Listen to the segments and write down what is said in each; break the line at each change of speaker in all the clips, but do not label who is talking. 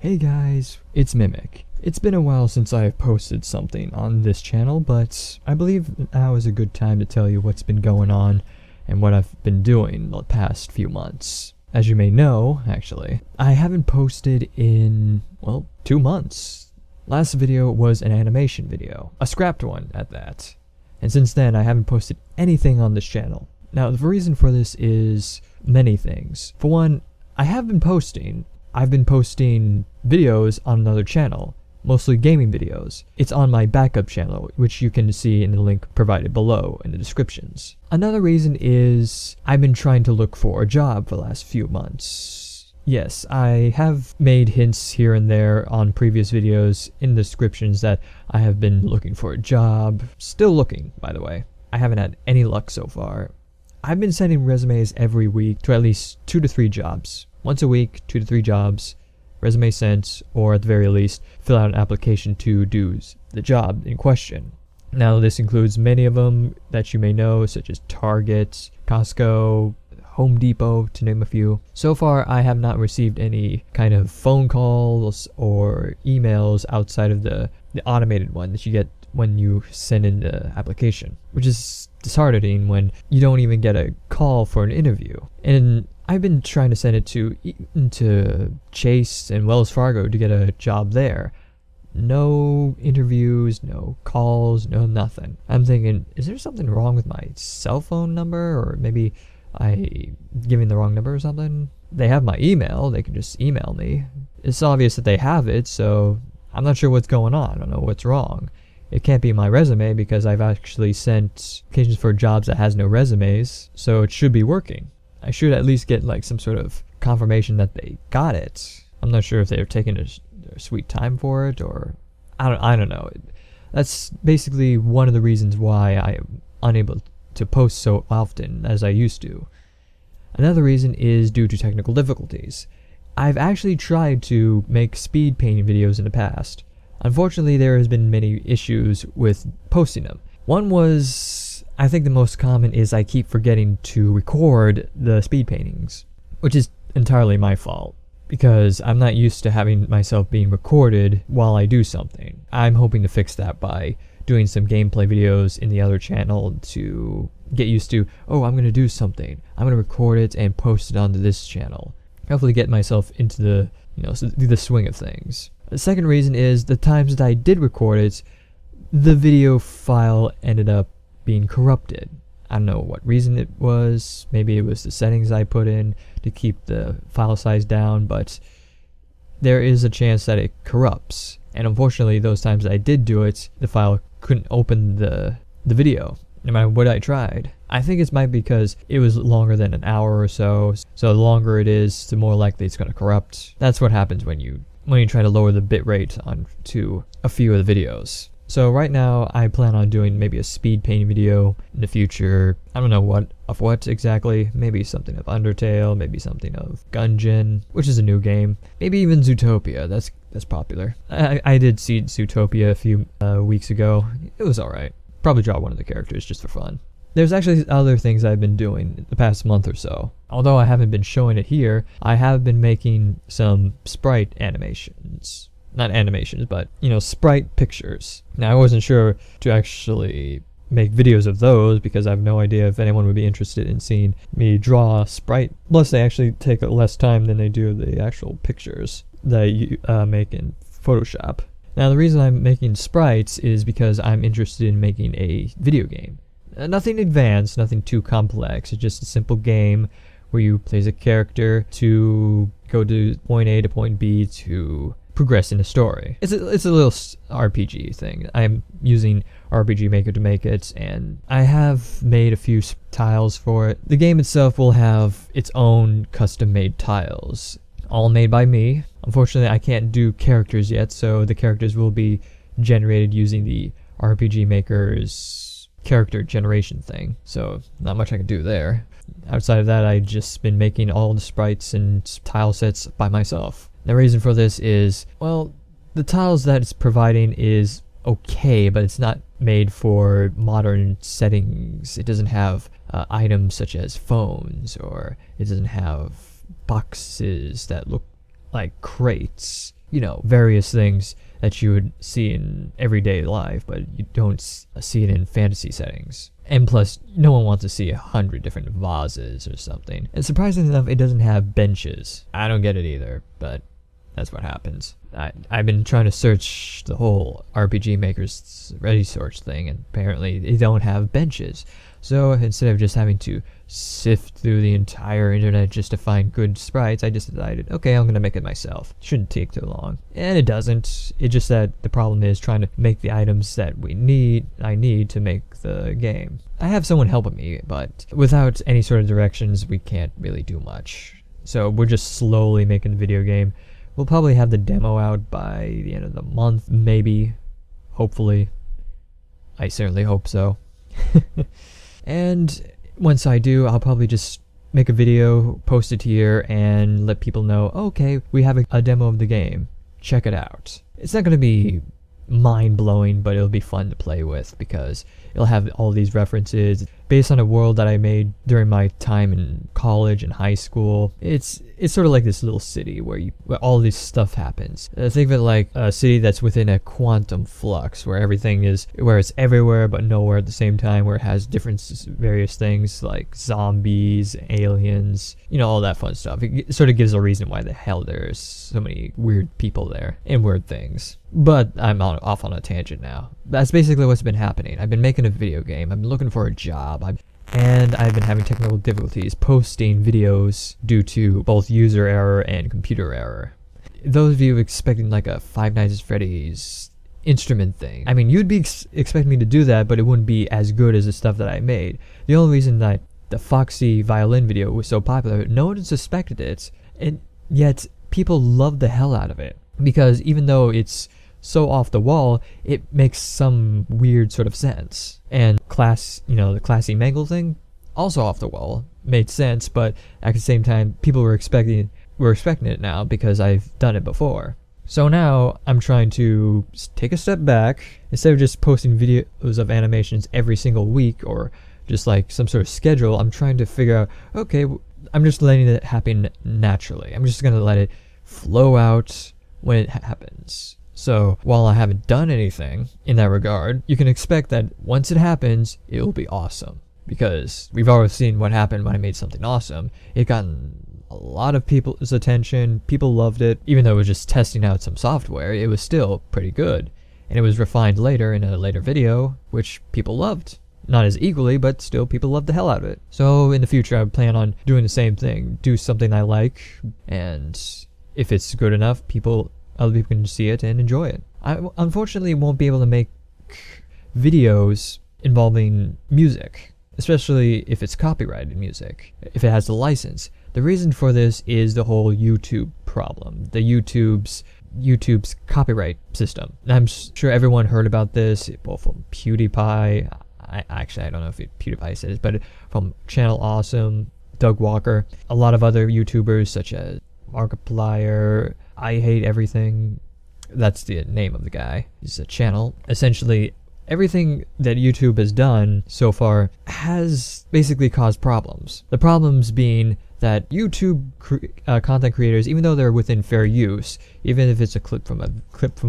Hey guys, it's Mimic. It's been a while since I've posted something on this channel, but I believe now is a good time to tell you what's been going on and what I've been doing the past few months. As you may know, actually, I haven't posted in, 2 months. Last video was an animation video, a scrapped one at that. And since then, I haven't posted anything on this channel. Now, the reason for this is many things. For one, I've been posting videos on another channel, mostly gaming videos. It's on my backup channel, which you can see in the link provided below in the descriptions. Another reason is I've been trying to look for a job for the last few months. Yes, I have made hints here and there on previous videos in the descriptions that I have been looking for a job. Still looking, by the way. I haven't had any luck so far. I've been sending resumes every week to at least 2 to 3 jobs. Once a week, 2 to 3 jobs, resume sent, or at the very least, fill out an application to do the job in question. Now, this includes many of them that you may know, such as Target, Costco, Home Depot, to name a few. So far, I have not received any kind of phone calls or emails outside of the automated one that you get when you send in the application, which is disheartening when you don't even get a call for an interview. And I've been trying to send it to Chase and Wells Fargo to get a job there. No interviews, no calls, no nothing. I'm thinking, is there something wrong with my cell phone number? Or maybe I giving the wrong number or something? They have my email, they can just email me. It's obvious that they have it, so I'm not sure what's going on. I don't know what's wrong. It can't be my resume because I've actually sent applications for jobs that has no resumes, so it should be working. I should at least get like some sort of confirmation that they got it. I'm not sure if they're taking their sweet time for it, or I don't know. That's basically one of the reasons why I am unable to post so often as I used to. Another reason is due to technical difficulties. I've actually tried to make speed painting videos in the past. Unfortunately, there has been many issues with posting them. One was, I think the most common is I keep forgetting to record the speed paintings, which is entirely my fault because I'm not used to having myself being recorded while I do something. I'm hoping to fix that by doing some gameplay videos in the other channel to get used to, I'm going to do something. I'm going to record it and post it onto this channel. Hopefully get myself into the swing of things. The second reason is the times that I did record it, the video file ended up being corrupted. I don't know what reason it was. Maybe it was the settings I put in to keep the file size down, but there is a chance that it corrupts. And unfortunately, those times that I did do it, the file couldn't open the video, no matter what I tried. I think it might be because it was longer than an hour or so. So the longer it is, the more likely it's going to corrupt. That's what happens when you try to lower the bitrate onto a few of the videos. So right now, I plan on doing maybe a speed painting video in the future. I don't know what exactly. Maybe something of Undertale, maybe something of Gungeon, which is a new game. Maybe even Zootopia, that's popular. I did see Zootopia a few weeks ago. It was alright. Probably draw one of the characters just for fun. There's actually other things I've been doing the past month or so. Although I haven't been showing it here, I have been making some sprite animations. Not animations, but, sprite pictures. Now, I wasn't sure to actually make videos of those because I have no idea if anyone would be interested in seeing me draw a sprite. Plus, they actually take less time than they do the actual pictures that you make in Photoshop. Now, the reason I'm making sprites is because I'm interested in making a video game. Nothing advanced, nothing too complex. It's just a simple game where you play as a character to go to point A to point B to progress in the story. It's a little RPG thing. I'm using RPG Maker to make it, and I have made a few tiles for it. The game itself will have its own custom-made tiles, all made by me. Unfortunately, I can't do characters yet, so the characters will be generated using the RPG Maker's character generation thing, so not much I can do there. Outside of that, I've just been making all the sprites and tile sets by myself. The reason for this is, the tiles that it's providing is okay, but it's not made for modern settings. It doesn't have items such as phones, or it doesn't have boxes that look like crates. various things that you would see in everyday life, but you don't see it in fantasy settings. And plus, no one wants to see 100 different vases or something. And surprisingly enough, it doesn't have benches. I don't get it either, but that's what happens. I've been trying to search the whole RPG Maker's resource thing, and apparently they don't have benches. So instead of just having to sift through the entire internet just to find good sprites, I just decided, okay, I'm gonna make it myself. Shouldn't take too long. And it doesn't. It's just that the problem is trying to make the items that I need to make the game. I have someone helping me, but without any sort of directions, we can't really do much. So we're just slowly making the video game. We'll probably have the demo out by the end of the month, maybe. Hopefully. I certainly hope so. And once I do, I'll probably just make a video, post it here, and let people know, okay, we have a demo of the game. Check it out. It's not going to be mind-blowing, but it'll be fun to play with because it'll have all these references based on a world that I made during my time in college and high school. It's sort of like this little city where all this stuff happens. Think of it like a city that's within a quantum flux where it's everywhere but nowhere at the same time, where it has various things like zombies, aliens, all that fun stuff. It sort of gives a reason why the hell there's so many weird people there and weird things. But I'm off on a tangent now. That's basically what's been happening. I've been making a video game. I've been looking for a job. And I've been having technical difficulties posting videos due to both user error and computer error. Those of you expecting like a Five Nights at Freddy's instrument thing, I mean, you'd be expecting me to do that, but it wouldn't be as good as the stuff that I made. The only reason that the Foxy violin video was so popular, no one suspected it, and yet people loved the hell out of it. Because even though it's so off the wall, it makes some weird sort of sense. And the classy mangle thing, also off the wall, made sense, but at the same time, people were expecting it now because I've done it before. So now I'm trying to take a step back. Instead of just posting videos of animations every single week or just like some sort of schedule, I'm trying to figure out, okay, I'm just letting it happen naturally. I'm just gonna let it flow out when it happens. So while I haven't done anything in that regard, you can expect that once it happens, it will be awesome. Because we've already seen what happened when I made something awesome. It got a lot of people's attention. People loved it. Even though it was just testing out some software, it was still pretty good. And it was refined later in a later video, which people loved. Not as equally, but still people loved the hell out of it. So in the future, I plan on doing the same thing. Do something I like, and if it's good enough, other people can see it and enjoy it. I unfortunately won't be able to make videos involving music, especially if it's copyrighted music, if it has the license. The reason for this is the whole YouTube problem, YouTube's copyright system. And I'm sure everyone heard about this, both from PewDiePie. I don't know if PewDiePie said it, but from Channel Awesome, Doug Walker, a lot of other YouTubers such as Markiplier, I Hate Everything. That's the name of the guy. It's a channel. Essentially, everything that YouTube has done so far has basically caused problems. The problems being that YouTube content creators, even though they're within fair use, even if it's a clip from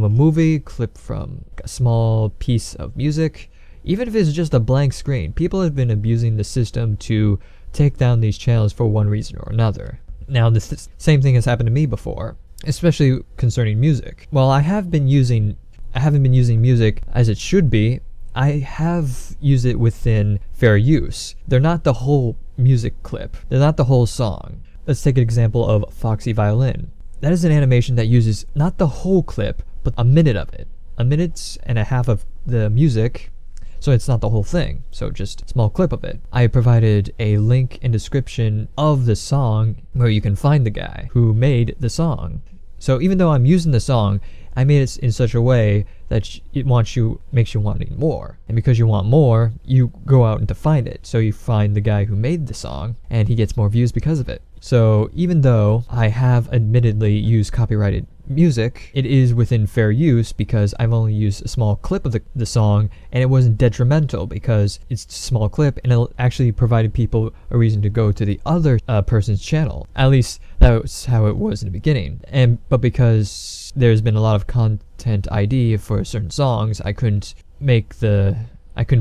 a movie, clip from a small piece of music, even if it's just a blank screen, people have been abusing the system to take down these channels for one reason or another. Now, the same thing has happened to me before, especially concerning music. While I haven't been using music as it should be, I have used it within fair use. They're not the whole music clip. They're not the whole song. Let's take an example of Foxy Violin. That is an animation that uses not the whole clip, but a minute of it. A minute and a half of the music, so it's not the whole thing, so just a small clip of it. I provided a link in description of the song where you can find the guy who made the song. So even though I'm using the song, I made it in such a way that it makes you want more. And because you want more, you go out and to find it. So you find the guy who made the song, and he gets more views because of it. So even though I have admittedly used copyrighted music, it is within fair use because I've only used a small clip of the song, and it wasn't detrimental because it's a small clip and it actually provided people a reason to go to the other person's channel. At least that was how it was in the beginning. But because there's been a lot of content ID for certain songs, I couldn't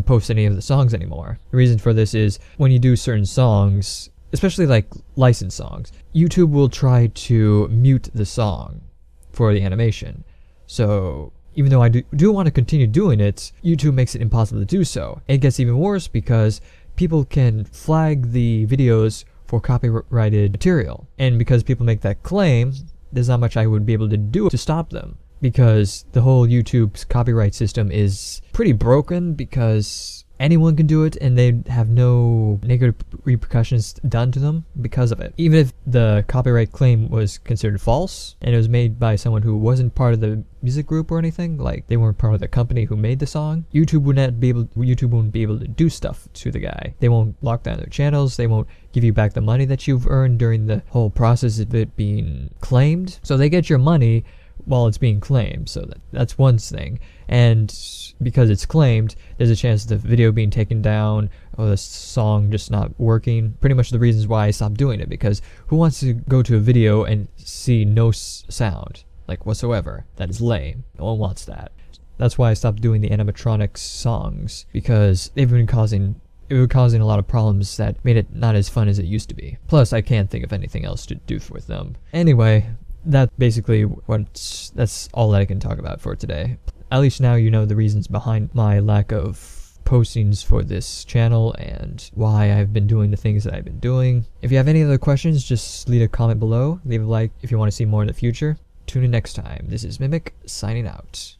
post any of the songs anymore. The reason for this is when you do certain songs, especially like licensed songs, YouTube will try to mute the song for the animation. So even though I do want to continue doing it, YouTube makes it impossible to do so. It gets even worse because people can flag the videos for copyrighted material. And because people make that claim, there's not much I would be able to do to stop them. Because the whole YouTube's copyright system is pretty broken because anyone can do it and they have no negative repercussions done to them because of it. Even if the copyright claim was considered false and it was made by someone who wasn't part of the music group or anything, like they weren't part of the company who made the song, YouTube wouldn't be able to do stuff to the guy. They won't lock down their channels, they won't give you back the money that you've earned during the whole process of it being claimed. So they get your money while it's being claimed, so that's one thing. And because it's claimed, there's a chance of the video being taken down or the song just not working. Pretty much the reasons why I stopped doing it, because who wants to go to a video and see no sound, like whatsoever? That is lame. No one wants that. That's why I stopped doing the animatronics songs, because it was causing a lot of problems that made it not as fun as it used to be. Plus, I can't think of anything else to do with them. Anyway, that's all that I can talk about for today. At least now you know the reasons behind my lack of postings for this channel and why I've been doing the things that I've been doing. If you have any other questions, just leave a comment below. Leave a like if you want to see more in the future. Tune in next time. This is Mimic, signing out.